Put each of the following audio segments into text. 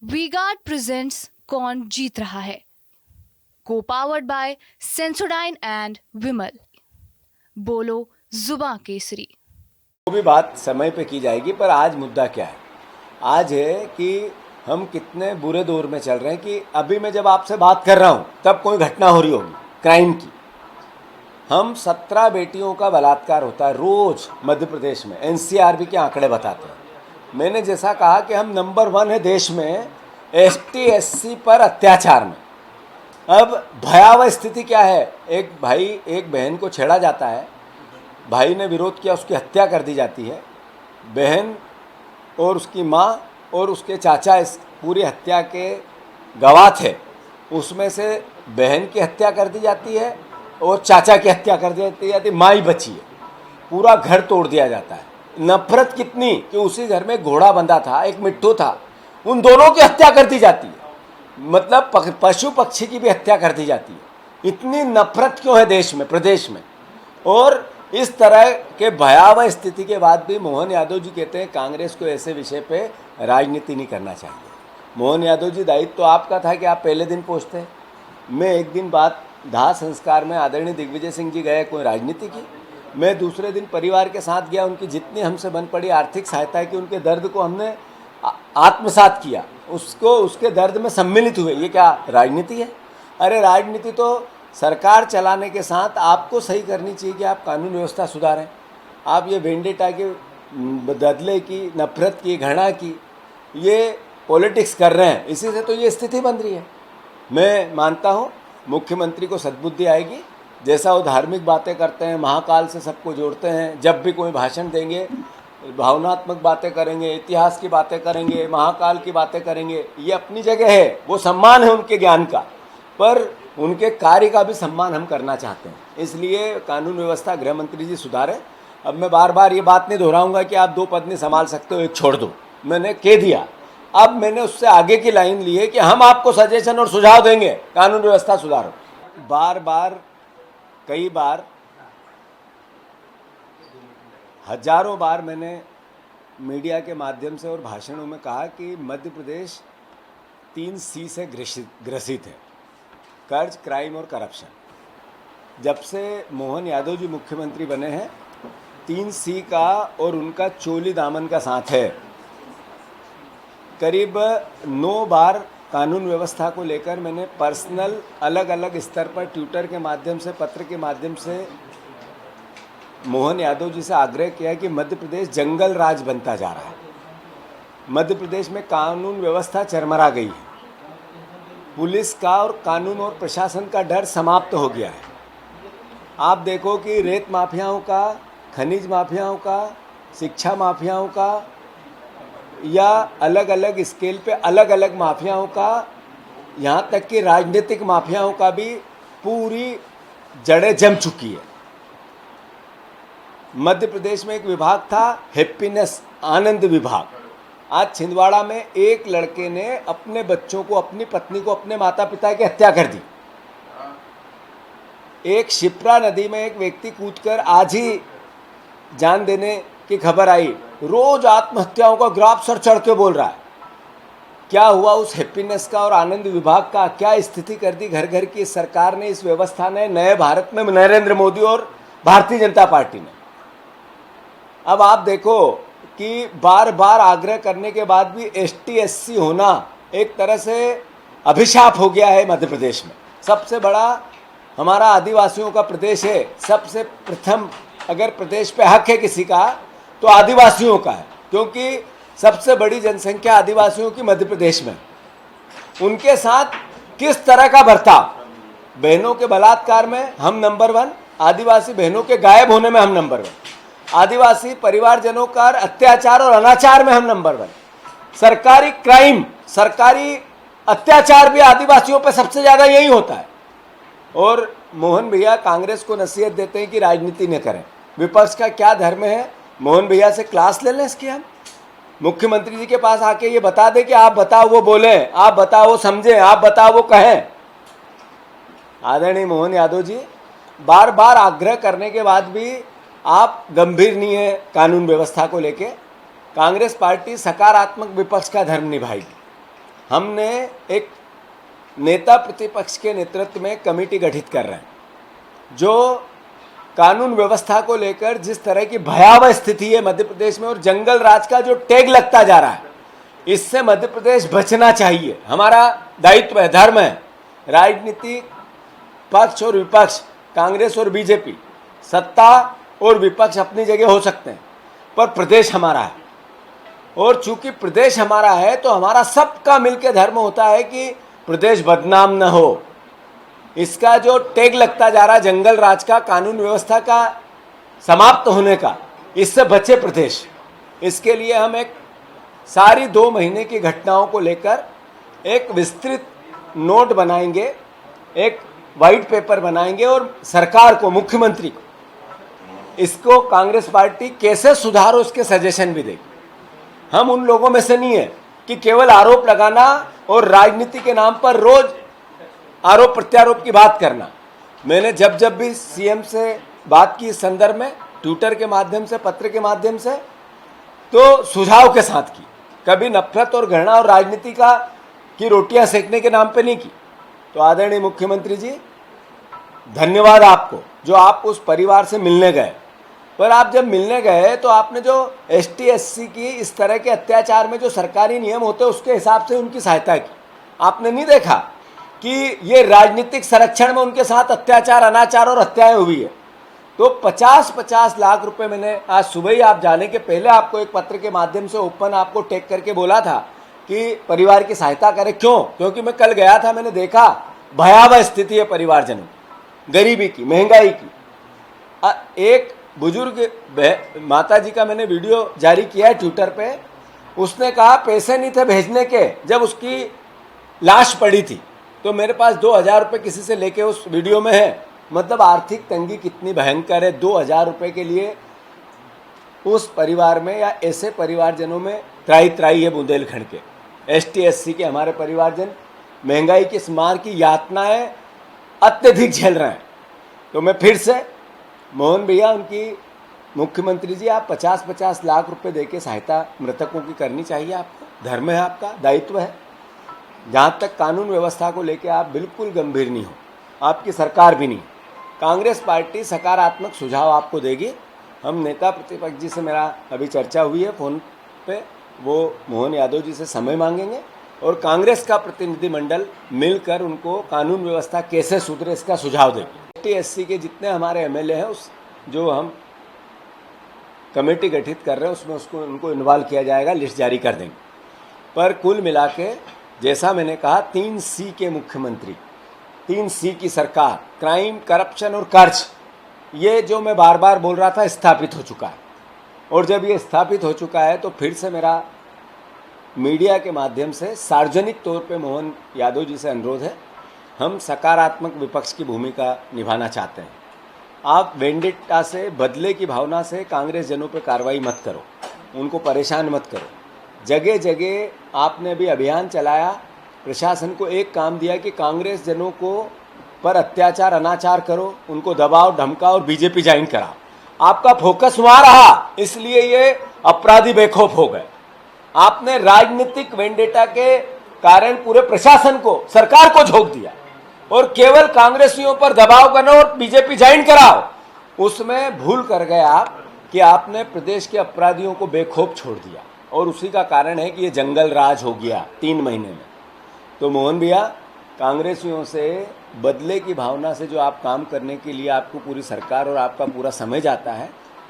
V-Guard presents कौन जीत रहा है, को पावर्ड बाय सेंसोडाइन एंड विमल। बोलो जुबां केसरी। वो भी बात समय पे की जाएगी, पर आज मुद्दा क्या है? आज है कि हम कितने बुरे दौर में चल रहे हैं कि अभी मैं जब आपसे बात कर रहा हूँ तब कोई घटना हो रही होगी क्राइम की। हम 17 बेटियों का बलात्कार होता है रोज मध्य प्रदेश में, एनसीआरबी के आंकड़े बताते हैं। मैंने जैसा कहा कि हम नंबर 1 है देश में एसटी एससी पर अत्याचार में। अब भयावह स्थिति क्या है? एक भाई एक बहन को छेड़ा जाता है, भाई ने विरोध किया, उसकी हत्या कर दी जाती है। बहन और उसकी माँ और उसके चाचा इस पूरी हत्या के गवाह थे। उसमें से बहन की हत्या कर दी जाती है और चाचा की हत्या कर दी जाती है, माँ ही बची है। पूरा घर तोड़ दिया जाता है। नफरत कितनी कि उसी घर में घोड़ा बंधा था, एक मिट्टू था, उन दोनों की हत्या कर दी जाती है। मतलब पशु पक्षी की भी हत्या कर दी जाती है। इतनी नफरत क्यों है देश में, प्रदेश में? और इस तरह के भयावह स्थिति के बाद भी मोहन यादव जी कहते हैं कांग्रेस को ऐसे विषय पे राजनीति नहीं करना चाहिए। मोहन यादव जी, दायित्व तो आपका था कि आप पहले दिन पहुँचते। मैं एक दिन बाद दाह संस्कार में आदरणीय दिग्विजय सिंह जी गए, कोई राजनीति की। मैं दूसरे दिन परिवार के साथ गया, उनकी जितनी हमसे बन पड़ी आर्थिक सहायता की, उनके दर्द को हमने आत्मसात किया, उसको उसके दर्द में सम्मिलित हुए। ये क्या राजनीति है? अरे राजनीति तो सरकार चलाने के साथ आपको सही करनी चाहिए कि आप कानून व्यवस्था सुधारें। आप ये वेंडेटा के बदले की, नफरत की, घृणा की ये पॉलिटिक्स कर रहे हैं, इसी से तो ये स्थिति बन रही है। मैं मानता हूँ मुख्यमंत्री को सद्बुद्धि आएगी। जैसा वो धार्मिक बातें करते हैं, महाकाल से सबको जोड़ते हैं, जब भी कोई भाषण देंगे भावनात्मक बातें करेंगे, इतिहास की बातें करेंगे, महाकाल की बातें करेंगे, ये अपनी जगह है, वो सम्मान है उनके ज्ञान का, पर उनके कार्य का भी सम्मान हम करना चाहते हैं। इसलिए कानून व्यवस्था गृह मंत्री जी सुधारें। अब मैं बार बार ये बात नहीं दोहराऊंगा कि आप 2 पद नहीं संभाल सकते हो, एक छोड़ दो, मैंने कह दिया। अब मैंने उससे आगे की लाइन ली है कि हम आपको सजेशन और सुझाव देंगे, कानून व्यवस्था सुधारो। बार बार, कई बार, हजारों बार मैंने मीडिया के माध्यम से और भाषणों में कहा कि मध्य प्रदेश 3C से ग्रसित है: कर्ज, क्राइम और करप्शन। जब से मोहन यादव जी मुख्यमंत्री बने हैं, 3C का और उनका चोली दामन का साथ है। करीब 9 बार कानून व्यवस्था को लेकर मैंने पर्सनल अलग अलग स्तर पर ट्विटर के माध्यम से, पत्र के माध्यम से मोहन यादव जी से आग्रह किया कि मध्य प्रदेश जंगल राज बनता जा रहा है। मध्य प्रदेश में कानून व्यवस्था चरमरा गई है। पुलिस का और कानून और प्रशासन का डर समाप्त हो गया है। आप देखो कि रेत माफियाओं का, खनिज माफियाओं का, शिक्षा माफियाओं का, या अलग अलग स्केल पे अलग अलग माफियाओं का, यहाँ तक कि राजनीतिक माफियाओं का भी पूरी जड़ें जम चुकी है। मध्य प्रदेश में एक विभाग था हैप्पीनेस, आनंद विभाग। आज छिंदवाड़ा में एक लड़के ने अपने बच्चों को, अपनी पत्नी को, अपने माता पिता की हत्या कर दी। एक शिप्रा नदी में एक व्यक्ति कूदकर आज ही जान देने की खबर आई। रोज आत्महत्याओं का ग्राफ सर चढ़ के बोल रहा है। क्या हुआ उस हैप्पीनेस का और आनंद विभाग का? क्या स्थिति कर दी घर घर की सरकार ने, इस व्यवस्था ने, नए भारत में नरेंद्र मोदी और भारतीय जनता पार्टी ने। अब आप देखो कि बार बार आग्रह करने के बाद भी एसटी एससी होना एक तरह से अभिशाप हो गया है मध्य प्रदेश में। सबसे बड़ा हमारा आदिवासियों का प्रदेश है। सबसे प्रथम अगर प्रदेश पे हक है किसी का तो आदिवासियों का है, क्योंकि सबसे बड़ी जनसंख्या आदिवासियों की मध्य प्रदेश में। उनके साथ किस तरह का बर्ताव, बहनों के बलात्कार में हम नंबर 1, आदिवासी बहनों के गायब होने में हम नंबर 1, आदिवासी परिवारजनों का अत्याचार और अनाचार में हम नंबर 1, सरकारी क्राइम, सरकारी अत्याचार भी आदिवासियों पर सबसे ज्यादा यही होता है। और मोहन भैया कांग्रेस को नसीहत देते हैं कि राजनीति न करें। विपक्ष का क्या धर्म है? मोहन भैया से क्लास ले लें इसकी। हम मुख्यमंत्री जी के पास आके ये बता दें कि आप बताओ वो बोलें, आप बताओ वो समझें, आप बताओ वो कहें। आदरणीय मोहन यादव जी, बार बार आग्रह करने के बाद भी आप गंभीर नहीं है कानून व्यवस्था को लेके। कांग्रेस पार्टी सकारात्मक विपक्ष का धर्म निभाएगी। हमने एक नेता प्रतिपक्ष के नेतृत्व में कमेटी गठित कर रहे हैं जो कानून व्यवस्था को लेकर जिस तरह की भयावह स्थिति है मध्य प्रदेश में और जंगल राज का जो टैग लगता जा रहा है, इससे मध्य प्रदेश बचना चाहिए। हमारा दायित्व है, धर्म है। राजनीतिक पक्ष और विपक्ष, कांग्रेस और बीजेपी, सत्ता और विपक्ष अपनी जगह हो सकते हैं, पर प्रदेश हमारा है। और चूंकि प्रदेश हमारा है तो हमारा सबका मिलकर धर्म होता है कि प्रदेश बदनाम न हो। इसका जो टैग लगता जा रहा है जंगल राज का, कानून व्यवस्था का समाप्त होने का, इससे बचे प्रदेश। इसके लिए हम एक सारी 2 महीने की घटनाओं को लेकर एक विस्तृत नोट बनाएंगे, एक वाइट पेपर बनाएंगे और सरकार को, मुख्यमंत्री को, इसको कांग्रेस पार्टी कैसे सुधारो उसके सजेशन भी देगी। हम उन लोगों में से नहीं है कि केवल आरोप लगाना और राजनीति के नाम पर रोज आरोप प्रत्यारोप की बात करना। मैंने जब भी सीएम से बात की इस संदर्भ में, ट्विटर के माध्यम से, पत्र के माध्यम से, तो सुझाव के साथ की, कभी नफरत और घृणा और राजनीति की रोटियां सेकने के नाम पे नहीं की। तो आदरणीय मुख्यमंत्री जी, धन्यवाद आपको जो आप उस परिवार से मिलने गए। पर आप जब मिलने गए तो आपने जो एसटी एससी की इस तरह के अत्याचार में जो सरकारी नियम होते हैं उसके हिसाब से उनकी सहायता की। आपने नहीं देखा कि ये राजनीतिक संरक्षण में उनके साथ अत्याचार, अनाचार और हत्याएं हुई है। तो 50-50 लाख रुपए मैंने आज सुबह ही आप जाने के पहले आपको एक पत्र के माध्यम से ओपन आपको टैग करके बोला था कि परिवार की सहायता करें। क्यों? क्योंकि मैं कल गया था, मैंने देखा भयावह स्थिति है परिवारजनों की, गरीबी की, महंगाई की। एक बुजुर्ग माता जी का मैंने वीडियो जारी किया है ट्विटर पे। उसने कहा पैसे नहीं थे भेजने के जब उसकी लाश पड़ी थी, तो मेरे पास 2000 रुपये किसी से लेके उस वीडियो में है। मतलब आर्थिक तंगी कितनी भयंकर है। 2000 रुपये के लिए उस परिवार में या ऐसे परिवारजनों में त्राही त्राही है बुंदेलखंड के एसटी एससी के हमारे परिवारजन महंगाई की इस मार की यातनाएं अत्यधिक झेल रहे हैं। तो मैं फिर से मोहन भैया, उनकी मुख्यमंत्री जी, आप 50-50 लाख रुपए देके सहायता मृतकों की करनी चाहिए। आपको धर्म है, आपका दायित्व है। जहाँ तक कानून व्यवस्था को लेकर आप बिल्कुल गंभीर नहीं हो, आपकी सरकार भी नहीं। कांग्रेस पार्टी सकारात्मक सुझाव आपको देगी। हम नेता प्रतिपक्ष जी से मेरा अभी चर्चा हुई है फ़ोन पे, वो मोहन यादव जी से समय मांगेंगे और कांग्रेस का प्रतिनिधिमंडल मिलकर उनको कानून व्यवस्था कैसे सुधरे इसका सुझाव देगी। एसटी एससी के जितने हमारे एमएलए हैं, उस जो हम कमेटी गठित कर रहे हैं उसमें उनको इन्वॉल्व किया जाएगा, लिस्ट जारी कर देंगे। पर कुल मिला के जैसा मैंने कहा, 3 सी के मुख्यमंत्री, 3 सी की सरकार, क्राइम, करप्शन और कर्ज, ये जो मैं बार बार बोल रहा था स्थापित हो चुका है। और जब ये स्थापित हो चुका है तो फिर से मेरा मीडिया के माध्यम से सार्वजनिक तौर पे मोहन यादव जी से अनुरोध है, हम सकारात्मक विपक्ष की भूमिका निभाना चाहते हैं। आप वेंडिटा से, बदले की भावना से कांग्रेस जनों पे कार्रवाई मत करो, उनको परेशान मत करो। जगह जगह आपने भी अभियान चलाया, प्रशासन को एक काम दिया कि कांग्रेस जनों को पर अत्याचार, अनाचार करो, उनको दबाओ, धमकाओ और बीजेपी ज्वाइन कराओ। आपका फोकस वहाँ रहा, इसलिए ये अपराधी बेखौफ हो गए। आपने राजनीतिक वेंडेटा के कारण पूरे प्रशासन को, सरकार को झोंक दिया और केवल कांग्रेसियों पर दबाव करना और बीजेपी ज्वाइन कराओ। उसमें भूल कर गए आप कि आपने प्रदेश के अपराधियों को बेखौफ छोड़ दिया और उसी का कारण है कि ये जंगल राज हो गया 3 महीने में। तो मोहन भैया, कांग्रेसियों से बदले की भावना से जो आप काम करने के लिए आपको पूरी सरकार और आपका पूरा समय जाता है,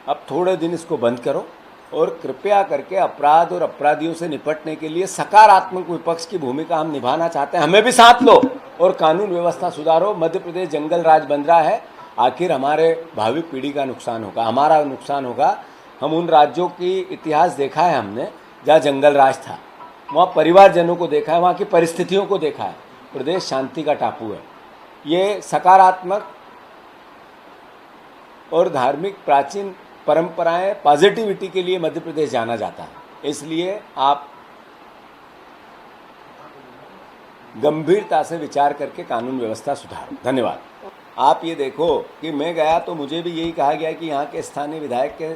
अब थोड़े दिन इसको बंद करो और कृपया करके अपराध और अपराधियों से निपटने के लिए सकारात्मक विपक्ष की भूमिका हम निभाना चाहते हैं। हमें भी साथ लो और कानून व्यवस्था सुधारो। मध्य प्रदेश जंगल राज बन रहा है, आखिर हमारे भावी पीढ़ी का नुकसान होगा, हमारा नुकसान होगा। हम उन राज्यों की इतिहास देखा है हमने जहाँ जंगल राज था, वहाँ परिवारजनों को देखा है, वहाँ की परिस्थितियों को देखा है। प्रदेश शांति का टापू है। ये सकारात्मक और धार्मिक प्राचीन परंपराएं, पॉजिटिविटी के लिए मध्य प्रदेश जाना जाता है। इसलिए आप गंभीरता से विचार करके कानून व्यवस्था सुधारो। धन्यवाद। आप ये देखो कि मैं गया तो मुझे भी यही कहा गया कि यहाँ के स्थानीय विधायक के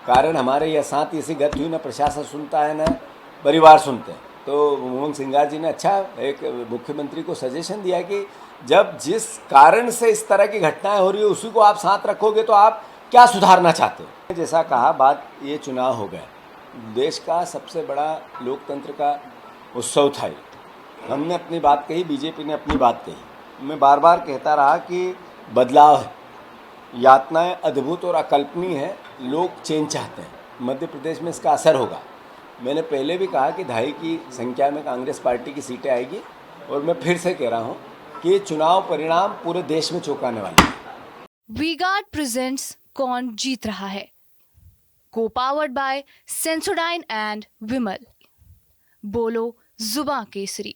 कारण हमारे यहाँ साथ ऐसी गत हुई, न प्रशासन सुनता है न परिवार सुनते हैं। तो मोहन सिंगार जी ने अच्छा एक मुख्यमंत्री को सजेशन दिया कि जब जिस कारण से इस तरह की घटनाएं हो रही है उसी को आप साथ रखोगे तो आप क्या सुधारना चाहते हो। जैसा कहा, बात ये चुनाव हो गया, देश का सबसे बड़ा लोकतंत्र का उत्सव था ये। हमने अपनी बात कही, बीजेपी ने अपनी बात कही। मैं बार बार कहता रहा कि बदलाव है, यातनाएं अद्भुत और अकल्पनीय हैं, लोग चेंज चाहते हैं, मध्य प्रदेश में इसका असर होगा। मैंने पहले भी कहा कि 2.5 की संख्या में कांग्रेस पार्टी की सीटें आएगी, और मैं फिर से कह रहा हूं कि ये चुनाव परिणाम पूरे देश में चौंकाने वाले हैं। वी-गार्ड प्रेजेंट्स कौन जीत रहा है, को पावर्ड बाय सेंसोडाइन एंड विमल। बोलो जुबां केसरी।